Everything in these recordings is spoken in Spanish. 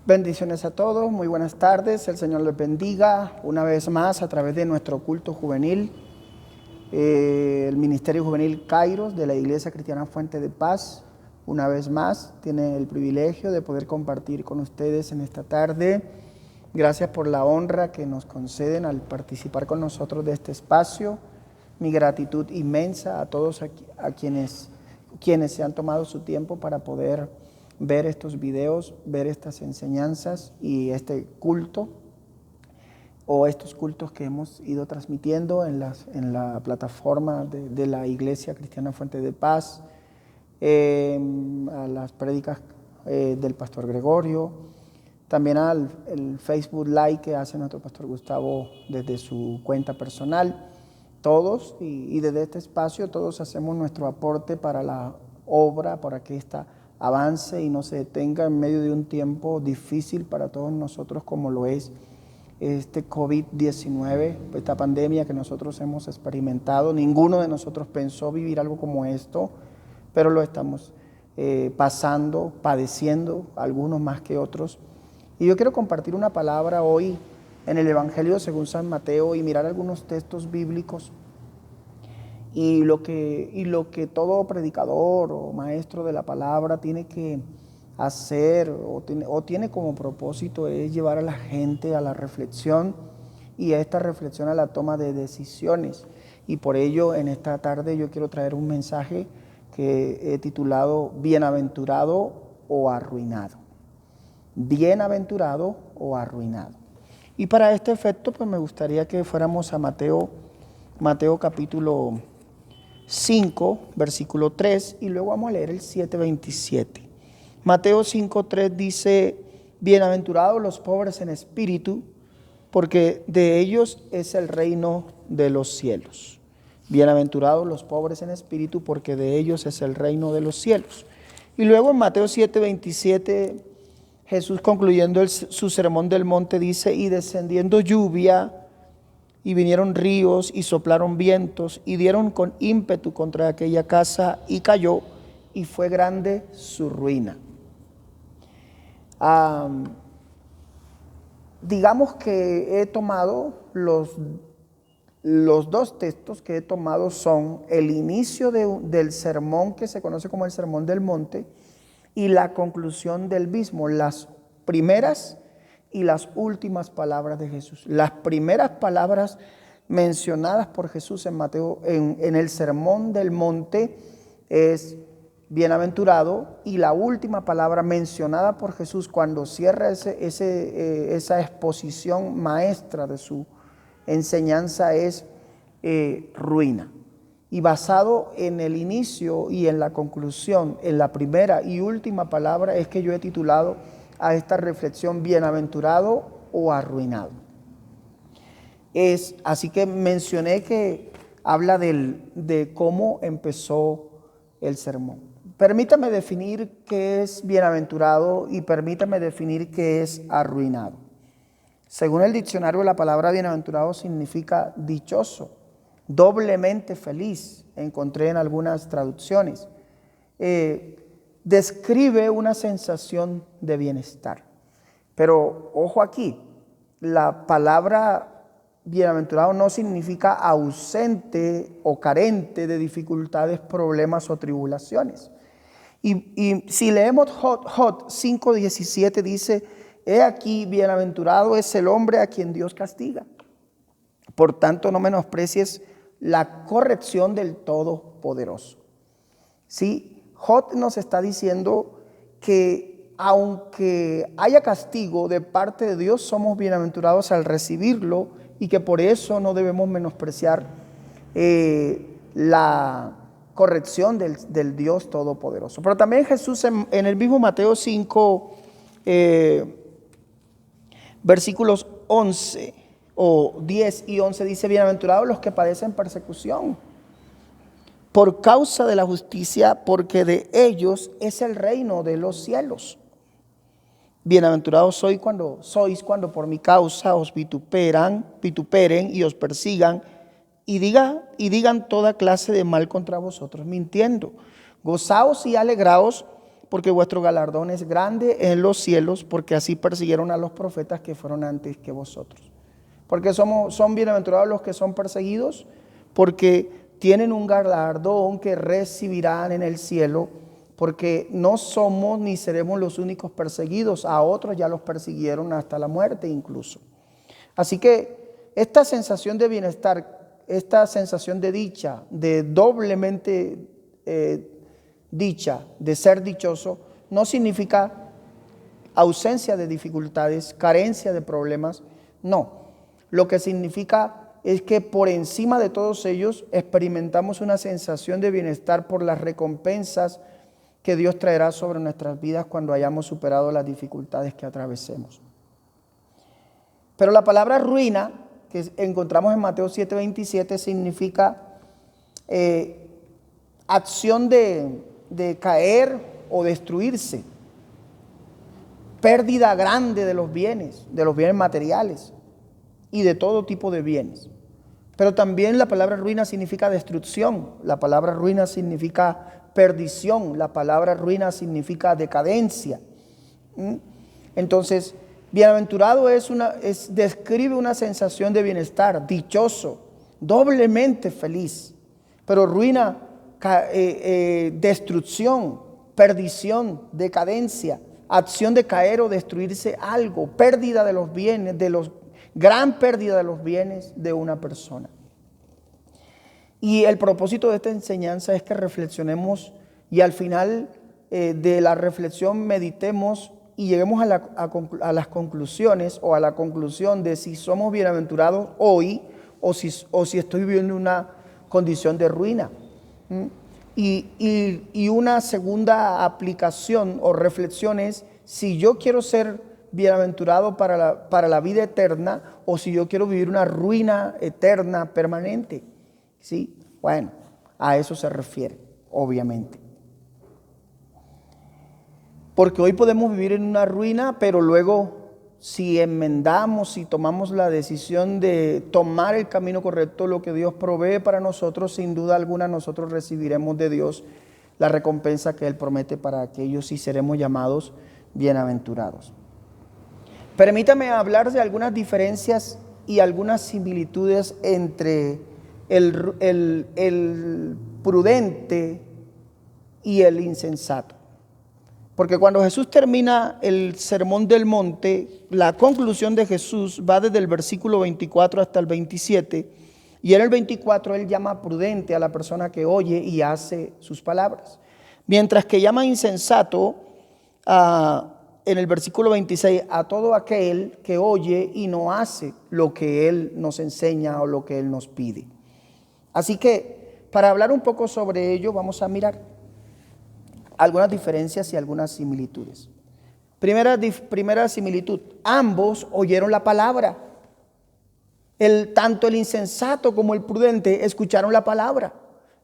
Bendiciones a todos, muy buenas tardes, el Señor les bendiga una vez más a través de nuestro culto juvenil, el Ministerio Juvenil Kairos de la Iglesia Cristiana Fuente de Paz. Una vez más tiene el privilegio de poder compartir con ustedes en esta tarde. Gracias por la honra que nos conceden al participar con nosotros de este espacio. Mi gratitud inmensa a todos a quienes se han tomado su tiempo para poder ver estos videos, ver estas enseñanzas y este culto o estos cultos que hemos ido transmitiendo en la plataforma de la Iglesia Cristiana Fuente de Paz, a las prédicas del Pastor Gregorio, también al el Facebook Live que hace nuestro Pastor Gustavo desde su cuenta personal. Todos y desde este espacio todos hacemos nuestro aporte para la obra, para que esta avance y no se detenga en medio de un tiempo difícil para todos nosotros como lo es este COVID-19, esta pandemia que nosotros hemos experimentado. Ninguno de nosotros pensó vivir algo como esto, pero lo estamos pasando, padeciendo, algunos más que otros. Y yo quiero compartir una palabra hoy en el Evangelio según San Mateo y mirar algunos textos bíblicos y lo que todo predicador o maestro de la palabra tiene que hacer o tiene como propósito es llevar a la gente a la reflexión y a esta reflexión a la toma de decisiones. Y por ello en esta tarde yo quiero traer un mensaje que he titulado Bienaventurado o arruinado. Bienaventurado o arruinado. Y para este efecto pues me gustaría que fuéramos a Mateo capítulo 5, versículo 3, y luego vamos a leer el 7:27. Mateo 5:3 dice: Bienaventurados los pobres en espíritu, porque de ellos es el reino de los cielos. Bienaventurados los pobres en espíritu, porque de ellos es el reino de los cielos. Y luego en Mateo 7:27, Jesús concluyendo su sermón del monte dice: y descendiendo lluvia, y vinieron ríos y soplaron vientos y dieron con ímpetu contra aquella casa y cayó, y fue grande su ruina. Digamos que he tomado los dos textos que he tomado son el inicio del sermón que se conoce como el Sermón del Monte y la conclusión del mismo, las primeras y las últimas palabras de Jesús. Las primeras palabras mencionadas por Jesús en Mateo, en el Sermón del Monte, es bienaventurado, y la última palabra mencionada por Jesús cuando cierra esa exposición maestra de su enseñanza es ruina. Y basado en el inicio y en la conclusión, en la primera y última palabra, es que yo he titulado a esta reflexión Bienaventurado o arruinado. Así que mencioné que habla de cómo empezó el sermón. Permítame definir qué es bienaventurado y permítame definir qué es arruinado. Según el diccionario, la palabra bienaventurado significa dichoso, doblemente feliz. Encontré en algunas traducciones. Describe una sensación de bienestar. Pero ojo aquí, la palabra bienaventurado no significa ausente o carente de dificultades, problemas o tribulaciones. Y si leemos Job 5:17 dice: he aquí, bienaventurado es el hombre a quien Dios castiga. Por tanto, no menosprecies la corrección del Todopoderoso. ¿Sí? Job nos está diciendo que aunque haya castigo de parte de Dios, somos bienaventurados al recibirlo y que por eso no debemos menospreciar la corrección del Dios Todopoderoso. Pero también Jesús en el mismo Mateo 5, versículos 11 o 10 y 11 dice: bienaventurados los que padecen persecución por causa de la justicia, porque de ellos es el reino de los cielos. Bienaventurados sois cuando por mi causa os vituperen y os persigan y digan toda clase de mal contra vosotros mintiendo. Gozaos y alegraos, porque vuestro galardón es grande en los cielos, porque así persiguieron a los profetas que fueron antes que vosotros. Porque son bienaventurados los que son perseguidos, porque tienen un galardón que recibirán en el cielo, porque no somos ni seremos los únicos perseguidos, a otros ya los persiguieron hasta la muerte incluso. Así que esta sensación de bienestar, esta sensación de dicha, de doblemente dicha, de ser dichoso, no significa ausencia de dificultades, carencia de problemas, no. Lo que significa es que por encima de todos ellos experimentamos una sensación de bienestar por las recompensas que Dios traerá sobre nuestras vidas cuando hayamos superado las dificultades que atravesemos. Pero la palabra ruina, que encontramos en Mateo 7:27, significa acción de caer o destruirse, pérdida grande de los bienes materiales y de todo tipo de bienes. Pero también la palabra ruina significa destrucción, la palabra ruina significa perdición, la palabra ruina significa decadencia. Entonces, bienaventurado describe una sensación de bienestar, dichoso, doblemente feliz. Pero ruina, destrucción, perdición, decadencia, acción de caer o destruirse algo, pérdida de los bienes, gran pérdida de los bienes de una persona. Y el propósito de esta enseñanza es que reflexionemos y al final de la reflexión meditemos y lleguemos a las conclusiones o a la conclusión de si somos bienaventurados hoy o si estoy viviendo una condición de ruina. Y una segunda aplicación o reflexión es si yo quiero ser bienaventurado para la vida eterna o si yo quiero vivir una ruina eterna permanente. ¿Sí? Bueno, a eso se refiere, obviamente. Porque hoy podemos vivir en una ruina, pero luego si enmendamos, si tomamos la decisión de tomar el camino correcto, lo que Dios provee para nosotros, sin duda alguna nosotros recibiremos de Dios la recompensa que Él promete para aquellos y seremos llamados bienaventurados. Permítame hablar de algunas diferencias y algunas similitudes entre el prudente y el insensato. Porque cuando Jesús termina el Sermón del Monte, la conclusión de Jesús va desde el versículo 24 hasta el 27, y en el 24 Él llama prudente a la persona que oye y hace sus palabras. Mientras que llama insensato en el versículo 26 a todo aquel que oye y no hace lo que Él nos enseña o lo que Él nos pide. Así que para hablar un poco sobre ello vamos a mirar algunas diferencias y algunas similitudes. Primera similitud, ambos oyeron la palabra. Tanto el insensato como el prudente escucharon la palabra.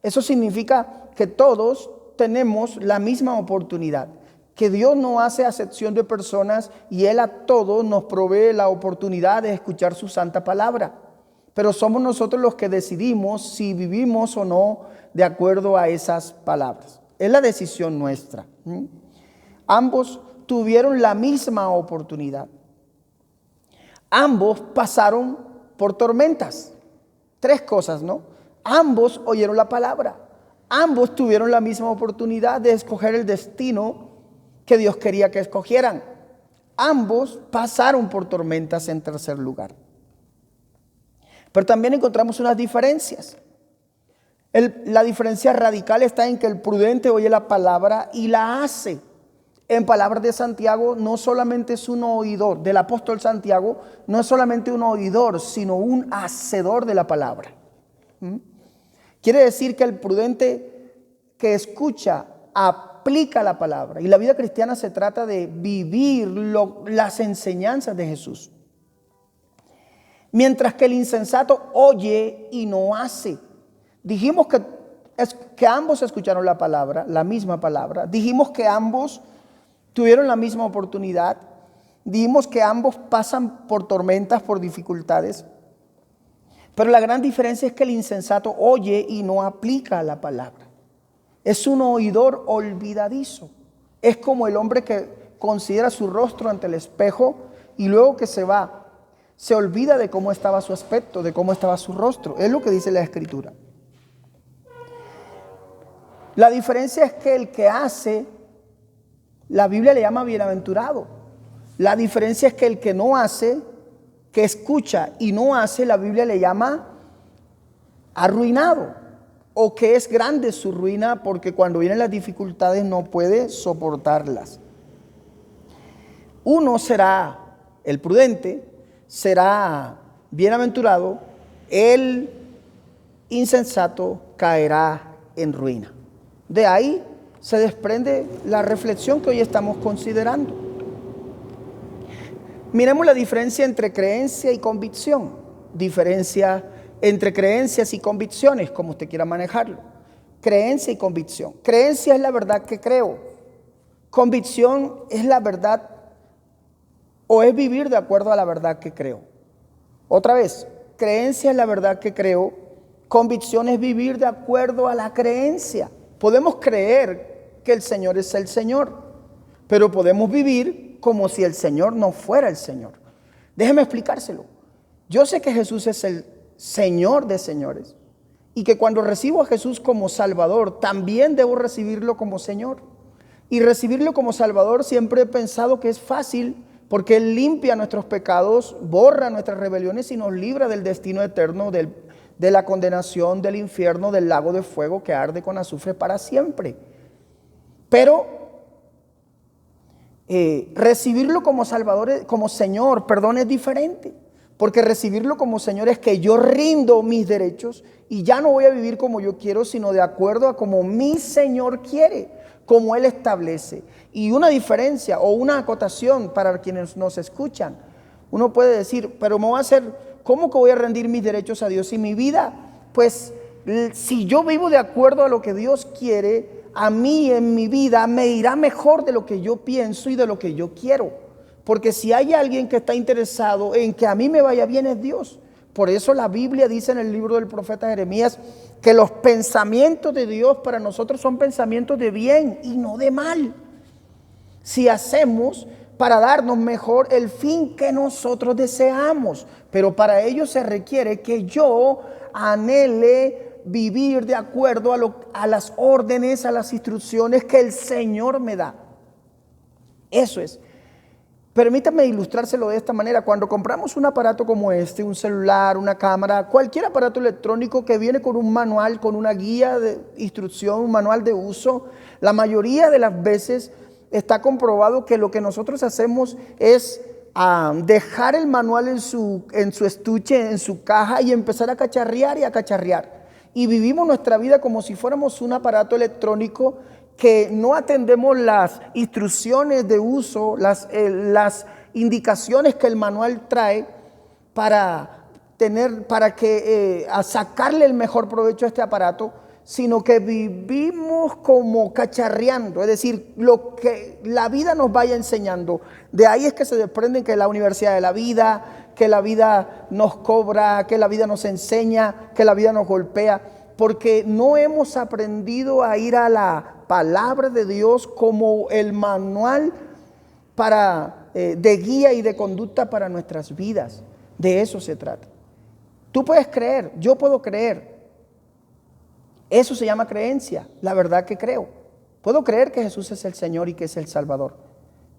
Eso significa que todos tenemos la misma oportunidad, que Dios no hace acepción de personas y Él a todos nos provee la oportunidad de escuchar su santa palabra. Pero somos nosotros los que decidimos si vivimos o no de acuerdo a esas palabras. Es la decisión nuestra. Ambos tuvieron la misma oportunidad. Ambos pasaron por tormentas. 3 cosas, ¿no? Ambos oyeron la palabra. Ambos tuvieron la misma oportunidad de escoger el destino que Dios quería que escogieran. Ambos pasaron por tormentas en tercer lugar. Pero también encontramos unas diferencias. La diferencia radical está en que el prudente oye la palabra y la hace. En palabras de Santiago, no solamente es un oidor, del apóstol Santiago, no es solamente un oidor, sino un hacedor de la palabra. Quiere decir que el prudente que escucha, aplica la palabra. Y la vida cristiana se trata de vivir las enseñanzas de Jesús. Mientras que el insensato oye y no hace. Dijimos que ambos escucharon la palabra, la misma palabra. Dijimos que ambos tuvieron la misma oportunidad. Dijimos que ambos pasan por tormentas, por dificultades. Pero la gran diferencia es que el insensato oye y no aplica la palabra. Es un oidor olvidadizo. Es como el hombre que considera su rostro ante el espejo y luego que se va, se olvida de cómo estaba su aspecto, de cómo estaba su rostro. Es lo que dice la Escritura. La diferencia es que el que hace, la Biblia le llama bienaventurado. La diferencia es que el que no hace, que escucha y no hace, la Biblia le llama arruinado, o que es grande su ruina porque cuando vienen las dificultades no puede soportarlas. Uno será el prudente, será bienaventurado, el insensato caerá en ruina. De ahí se desprende la reflexión que hoy estamos considerando. Miremos la diferencia entre creencia y convicción. Diferencia entre creencias y convicciones, como usted quiera manejarlo. Creencia y convicción. Creencia es la verdad que creo. Convicción es la verdad o es vivir de acuerdo a la verdad que creo. Otra vez, creencia es la verdad que creo. Convicción es vivir de acuerdo a la creencia. Podemos creer que el Señor es el Señor, pero podemos vivir como si el Señor no fuera el Señor. Déjeme explicárselo. Yo sé que Jesús es el Señor de señores y que cuando recibo a Jesús como Salvador, también debo recibirlo como Señor. Y recibirlo como Salvador siempre he pensado que es fácil porque Él limpia nuestros pecados, borra nuestras rebeliones y nos libra del destino eterno, de la condenación, del infierno, del lago de fuego que arde con azufre para siempre. Pero recibirlo como Salvador, como Señor, es diferente. Porque recibirlo como Señor es que yo rindo mis derechos y ya no voy a vivir como yo quiero, sino de acuerdo a como mi Señor quiere, como Él establece. Y una diferencia o una acotación para quienes nos escuchan, uno puede decir, pero me voy a hacer, ¿cómo que voy a rendir mis derechos a Dios? Y mi vida, pues si yo vivo de acuerdo a lo que Dios quiere, a mí en mi vida me irá mejor de lo que yo pienso y de lo que yo quiero. Porque si hay alguien que está interesado en que a mí me vaya bien es Dios. Por eso la Biblia dice en el libro del profeta Jeremías que los pensamientos de Dios para nosotros son pensamientos de bien y no de mal. Si hacemos para darnos mejor el fin que nosotros deseamos. Pero para ello se requiere que yo anhele vivir de acuerdo a las órdenes, a las instrucciones que el Señor me da. Eso es. Permítame ilustrárselo de esta manera. Cuando compramos un aparato como este, un celular, una cámara, cualquier aparato electrónico que viene con un manual, con una guía de instrucción, un manual de uso, la mayoría de las veces está comprobado que lo que nosotros hacemos es dejar el manual en su estuche, en su caja y empezar a cacharrear y a cacharrear. Y vivimos nuestra vida como si fuéramos un aparato electrónico que no atendemos las instrucciones de uso, las indicaciones que el manual trae para sacarle el mejor provecho a este aparato, sino que vivimos como cacharreando, es decir, lo que la vida nos vaya enseñando. De ahí es que se desprenden que la universidad de la vida, que la vida nos cobra, que la vida nos enseña, que la vida nos golpea, porque no hemos aprendido a ir a la palabra de Dios como el manual de guía y de conducta para nuestras vidas. De eso se trata. Tú puedes creer, yo puedo creer. Eso se llama creencia, la verdad que creo. Puedo creer que Jesús es el Señor y que es el Salvador.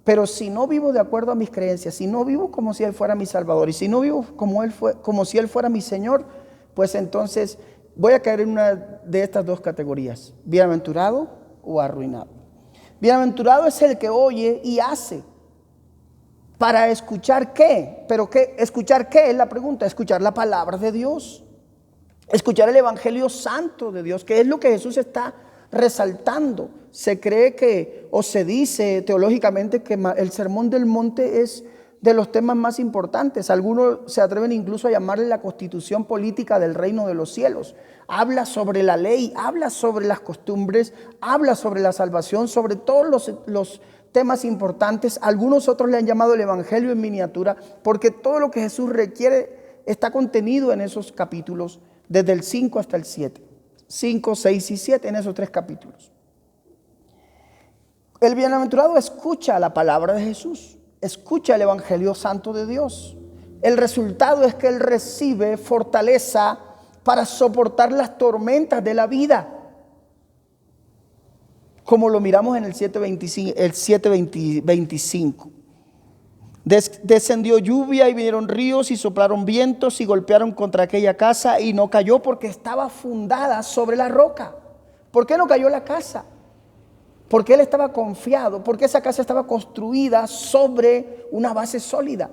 Pero si no vivo de acuerdo a mis creencias, si no vivo como si Él fuera mi Salvador y si no vivo como si Él fuera mi Señor, pues entonces voy a caer en una de estas dos categorías: bienaventurado o arruinado. Bienaventurado es el que oye y hace. ¿Para escuchar qué? ¿Pero qué? ¿Escuchar qué? Es la pregunta. Escuchar la palabra de Dios. Escuchar el Evangelio Santo de Dios, que es lo que Jesús está resaltando. Se cree que, o se dice teológicamente, que el Sermón del Monte es de los temas más importantes. Algunos se atreven incluso a llamarle la constitución política del reino de los cielos. Habla sobre la ley, habla sobre las costumbres, habla sobre la salvación, sobre todos los temas importantes. Algunos otros le han llamado el Evangelio en miniatura, porque todo lo que Jesús requiere está contenido en esos capítulos, desde el 5 hasta el 7. 5, 6 y 7, en esos 3 capítulos. El bienaventurado escucha la palabra de Jesús, escucha el Evangelio Santo de Dios. El resultado es que él recibe fortaleza para soportar las tormentas de la vida, como lo miramos en el 7:25. Descendió lluvia y vinieron ríos y soplaron vientos y golpearon contra aquella casa y no cayó porque estaba fundada sobre la roca. ¿Por qué no cayó la casa? Porque él estaba confiado, porque esa casa estaba construida sobre una base sólida.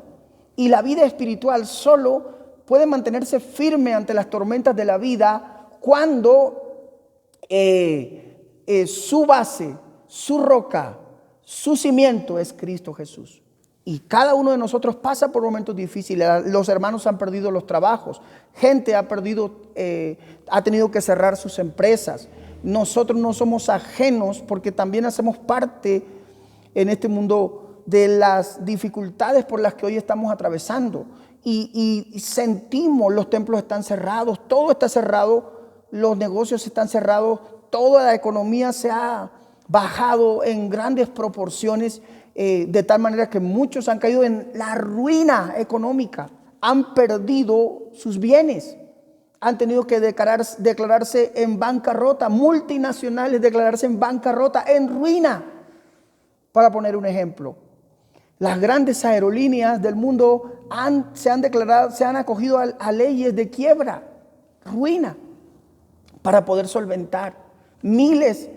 Y la vida espiritual solo puede mantenerse firme ante las tormentas de la vida cuando su base, su roca, su cimiento es Cristo Jesús. Y cada uno de nosotros pasa por momentos difíciles. Los hermanos han perdido los trabajos, gente ha tenido que cerrar sus empresas. Nosotros no somos ajenos porque también hacemos parte en este mundo de las dificultades por las que hoy estamos atravesando. Y sentimos, los templos están cerrados, todo está cerrado, los negocios están cerrados, toda la economía se ha bajado en grandes proporciones, de tal manera que muchos han caído en la ruina económica, han perdido sus bienes, han tenido que declararse en bancarrota, multinacionales declararse en bancarrota, en ruina, para poner un ejemplo. Las grandes aerolíneas del mundo se han acogido a leyes de quiebra, ruina, para poder solventar. Millones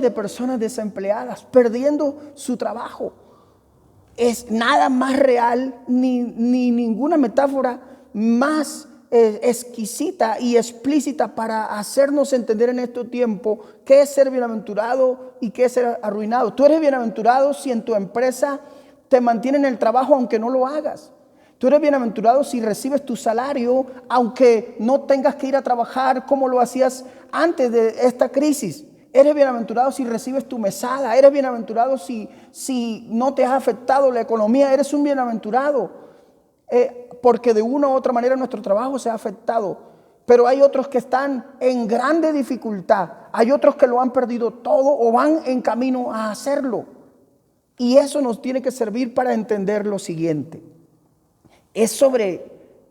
de personas desempleadas, perdiendo su trabajo. Es nada más real, ni ninguna metáfora más exquisita y explícita para hacernos entender en este tiempo qué es ser bienaventurado y qué es ser arruinado. Tú eres bienaventurado si en tu empresa te mantienen el trabajo aunque no lo hagas. Tú eres bienaventurado si recibes tu salario aunque no tengas que ir a trabajar como lo hacías antes de esta crisis. Eres bienaventurado si recibes tu mesada. Eres bienaventurado si no te ha afectado la economía. Eres un bienaventurado porque de una u otra manera nuestro trabajo se ha afectado. Pero hay otros que están en grande dificultad. Hay otros que lo han perdido todo o van en camino a hacerlo. Y eso nos tiene que servir para entender lo siguiente. Es sobre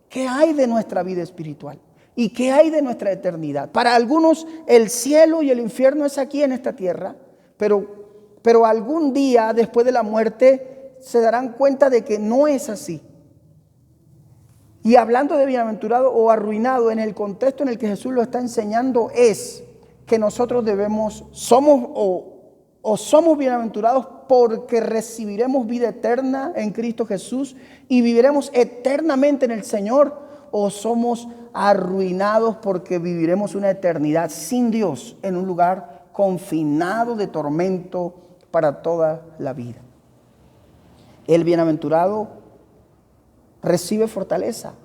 qué hay de nuestra vida espiritual. ¿Y qué hay de nuestra eternidad? Para algunos el cielo y el infierno es aquí en esta tierra, pero algún día después de la muerte se darán cuenta de que no es así. Y hablando de bienaventurado o arruinado, en el contexto en el que Jesús lo está enseñando es que nosotros somos bienaventurados porque recibiremos vida eterna en Cristo Jesús y viviremos eternamente en el Señor, o somos arruinados porque viviremos una eternidad sin Dios en un lugar confinado de tormento para toda la vida. El bienaventurado recibe fortaleza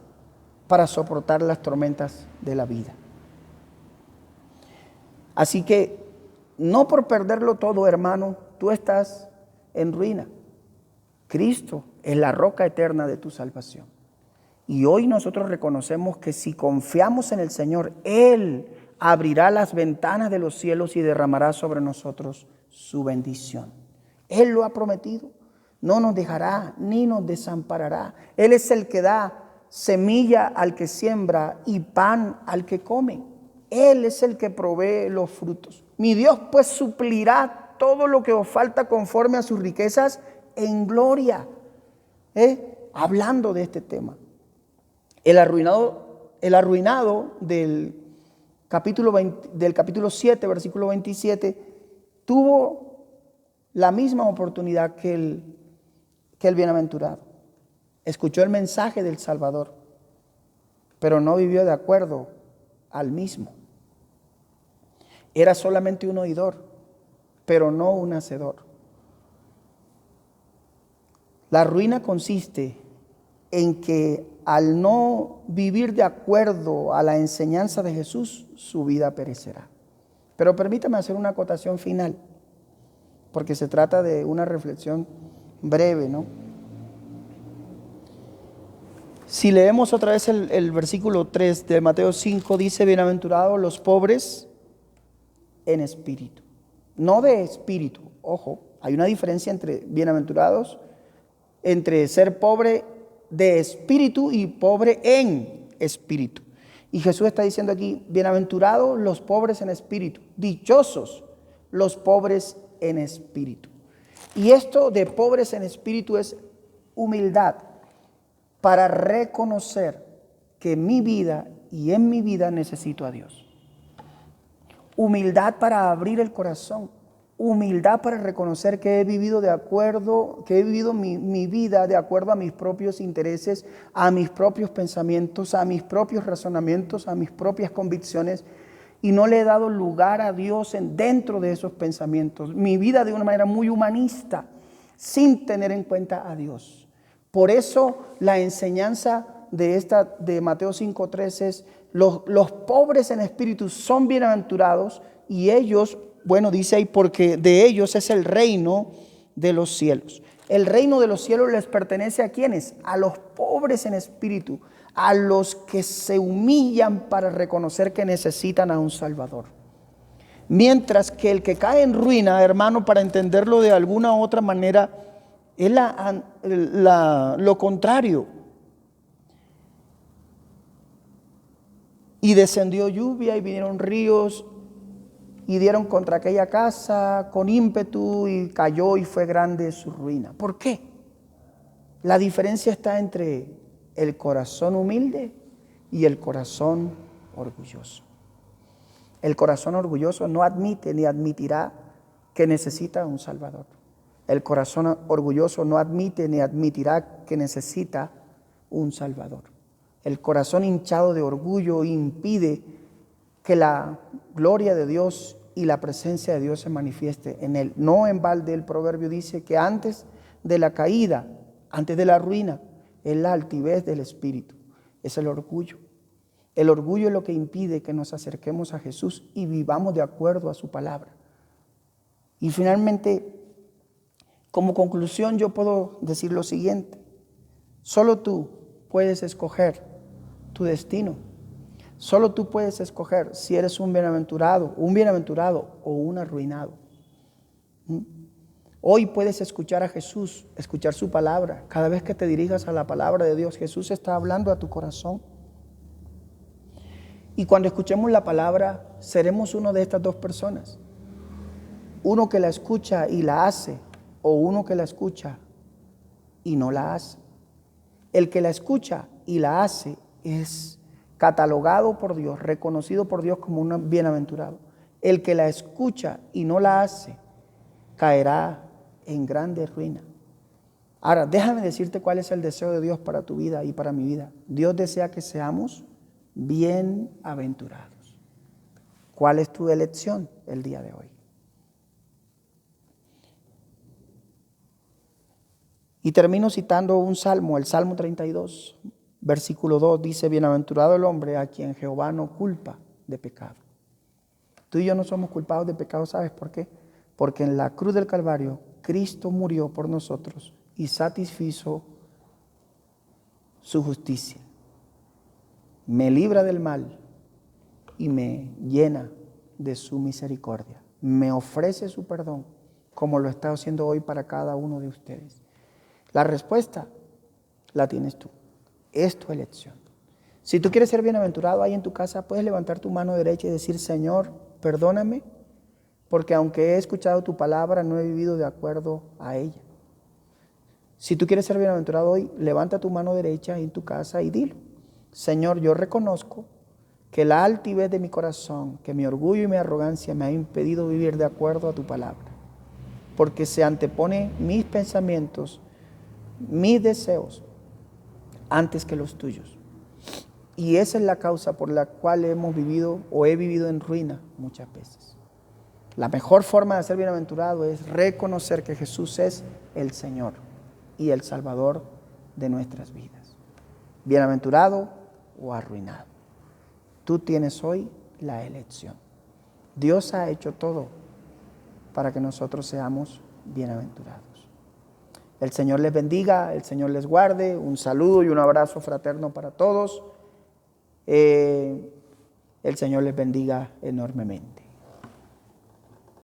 para soportar las tormentas de la vida. Así que no por perderlo todo, hermano, tú estás en ruina. Cristo es la roca eterna de tu salvación. Y hoy nosotros reconocemos que si confiamos en el Señor, Él abrirá las ventanas de los cielos y derramará sobre nosotros su bendición. Él lo ha prometido. No nos dejará ni nos desamparará. Él es el que da semilla al que siembra y pan al que come. Él es el que provee los frutos. Mi Dios pues suplirá todo lo que os falta conforme a sus riquezas en gloria. Hablando de este tema. El arruinado del capítulo 7, versículo 27, tuvo la misma oportunidad que el bienaventurado. Escuchó el mensaje del Salvador, pero no vivió de acuerdo al mismo. Era solamente un oidor, pero no un hacedor. La ruina consiste en que al no vivir de acuerdo a la enseñanza de Jesús, su vida perecerá. Pero permítame hacer una acotación final, porque se trata de una reflexión breve, ¿no? Si leemos otra vez el versículo 3 de Mateo 5, dice: bienaventurados los pobres en espíritu. No de espíritu, ojo, Hay una diferencia entre bienaventurados, entre ser pobre de espíritu y pobre en espíritu. Y Jesús está diciendo aquí, bienaventurados los pobres en espíritu, dichosos los pobres en espíritu. Y esto de pobres en espíritu es humildad para reconocer que en mi vida y en mi vida necesito a Dios. Humildad para abrir el corazón. Humildad para reconocer que he vivido mi vida de acuerdo a mis propios intereses, a mis propios pensamientos, a mis propios razonamientos, a mis propias convicciones, y no le he dado lugar a Dios dentro de esos pensamientos. Mi vida de una manera muy humanista, sin tener en cuenta a Dios. Por eso la enseñanza de Mateo 5:3 es, los pobres en espíritu son bienaventurados, y ellos, bueno, dice ahí, porque de ellos es el reino de los cielos. El reino de los cielos les pertenece ¿a quiénes? A los pobres en espíritu, a los que se humillan para reconocer que necesitan a un Salvador. Mientras que el que cae en ruina, hermano, para entenderlo de alguna u otra manera, es lo contrario. Y descendió lluvia y vinieron ríos y dieron contra aquella casa con ímpetu, y cayó y fue grande su ruina. ¿Por qué? La diferencia está entre el corazón humilde y el corazón orgulloso. El corazón orgulloso no admite ni admitirá que necesita un Salvador. El corazón orgulloso no admite ni admitirá que necesita un Salvador. El corazón hinchado de orgullo impide que la gloria de Dios y la presencia de Dios se manifieste en él. No en balde el proverbio dice que antes de la caída, antes de la ruina, es la altivez del espíritu, es el orgullo. El orgullo es lo que impide que nos acerquemos a Jesús y vivamos de acuerdo a su palabra. Y finalmente, como conclusión, yo puedo decir lo siguiente: solo tú puedes escoger tu destino. Solo tú puedes escoger si eres un bienaventurado o un arruinado. Hoy puedes escuchar a Jesús, escuchar su palabra. Cada vez que te dirijas a la palabra de Dios, Jesús está hablando a tu corazón. Y cuando escuchemos la palabra, seremos uno de estas dos personas. Uno que la escucha y la hace, o uno que la escucha y no la hace. El que la escucha y la hace es catalogado por Dios, reconocido por Dios como un bienaventurado. El que la escucha y no la hace, caerá en grande ruina. Ahora, déjame decirte cuál es el deseo de Dios para tu vida y para mi vida. Dios desea que seamos bienaventurados. ¿Cuál es tu elección el día de hoy? Y termino citando un salmo, el Salmo 32, versículo 2, dice: bienaventurado el hombre a quien Jehová no culpa de pecado. Tú y yo no somos culpados de pecado, ¿sabes por qué? Porque en la cruz del Calvario, Cristo murió por nosotros y satisfizo su justicia. Me libra del mal y me llena de su misericordia. Me ofrece su perdón, como lo está haciendo hoy para cada uno de ustedes. La respuesta la tienes tú. Es tu elección. Si tú quieres ser bienaventurado ahí en tu casa, puedes levantar tu mano derecha y decir: Señor, perdóname, porque aunque he escuchado tu palabra, no he vivido de acuerdo a ella. Si tú quieres ser bienaventurado hoy, levanta tu mano derecha en tu casa y dilo: Señor, yo reconozco que la altivez de mi corazón, que mi orgullo y mi arrogancia me ha impedido vivir de acuerdo a tu palabra, porque se antepone mis pensamientos, mis deseos, antes que los tuyos. Y esa es la causa por la cual hemos vivido o he vivido en ruina muchas veces. La mejor forma de ser bienaventurado es reconocer que Jesús es el Señor y el Salvador de nuestras vidas. Bienaventurado o arruinado. Tú tienes hoy la elección. Dios ha hecho todo para que nosotros seamos bienaventurados. El Señor les bendiga, el Señor les guarde. Un saludo y un abrazo fraterno para todos. El Señor les bendiga enormemente.